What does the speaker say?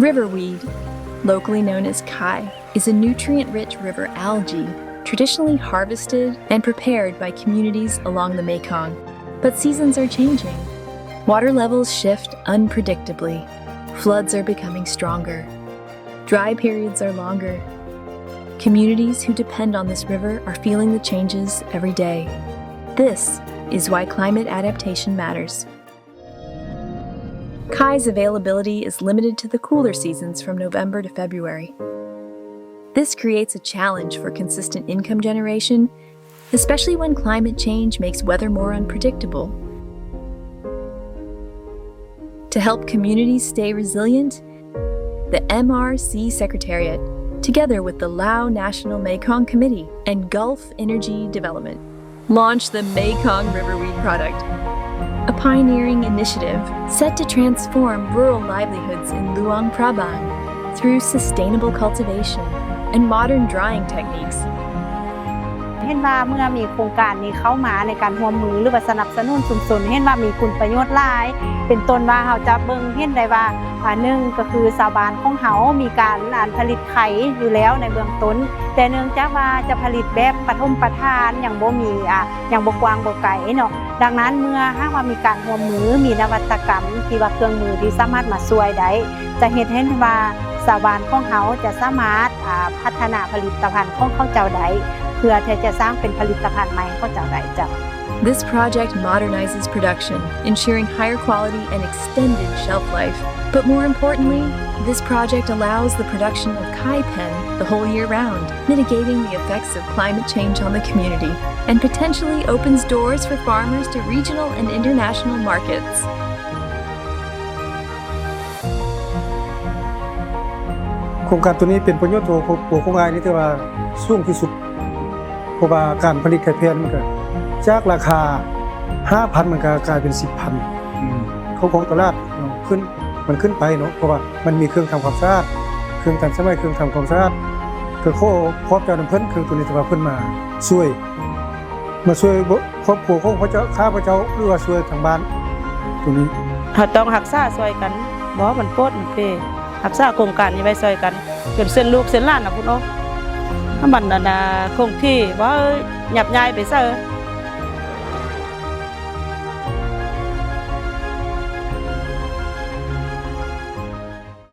Riverweed, locally known as kai, is a nutrient-rich river algae traditionally harvested and prepared by communities along the Mekong. But seasons are changing. Water levels shift unpredictably. Floods are becoming stronger. Dry periods are longer. Communities who depend on this river are feeling the changes every day. This is why climate adaptation matters. Kai's availability is limited to the cooler seasons from November to February. This creates a challenge for consistent income generation, especially when climate change makes weather more unpredictable. To help communities stay resilient, the MRC Secretariat, together with the Lao National Mekong Committee and Gulf Energy Development, launched the Mekong Riverweed Project, a pioneering initiative set to transform rural livelihoods in Luang Prabang through sustainable cultivation and modern drying techniques. เห็นว่าเมื่อมีโครงการนี้เข้ามาในการร่วมมือหรือว่าสนับสนุนชุมชนเห็นว่ามีคุณประโยชน์หลายเป็นต้นว่าเฮาจะเบิ่งเห็นได้ว่า1ก็คือชาวบ้านของเฮามีการผลิตไข่อยู่แล้วในเบื้องต้นแต่เนื่องจากว่าจะผลิตแบบปฐมประทานยังบ่มียังบ่กว้างบ่ไกลเนาะดังนั้นเมื่อหากว่ามีการร่วมมือมีนวัตกรรมที่ว่าเครื่องมือที่สามารถมาช่วยได้จะเฮ็ดให้ว่าชาวบ้านของเฮาจะสามารถพัฒนาผลิตภัณฑ์ของเขาเจ้าได้เพื่อที่จะสร้างเป็นผลิตภัณฑ์ใหม่ของเขาเจ้าได้จ้ะ This project modernizes production, ensuring higher quality and extended shelf life. But more importantly, this project allows the production of kai pen the whole year round, mitigating the effects of climate change on the community, and potentially opens doors for farmers to regional and international markets. โครงการตัวนี้เป็นประโยชน์ต่อผู้ของงานนี่ที่ว่าสูงที่สุดเพราะว่าการผลิตไข่แพนมันก็จากราคา 5,000 มันก็กลายเป็น 10,000 ของตลาดมันขึ้นไปเนาะเพราะว่ามันมีเครื่องทำความสะอาดเครื่องทันสมัยเครื่องทำความสะอาดคือขอเจ้าเพิ่นคือตัวนี้ที่ว่าเพิ่นมาช่วยครอบครัวของพระเจ้าข้าพเจ้าหรือว่าช่วยทางบ้านตัวนี้เฮาต้องรักษาช่วยกันบ่มันโพดมันเปรักษาโครงการนี้ไว้ช่วยกันจนเส้นลูกเส้นหลานน่ะพุ่นเนาะถ้ามันคงที่บ่ยับย้ายไปซะ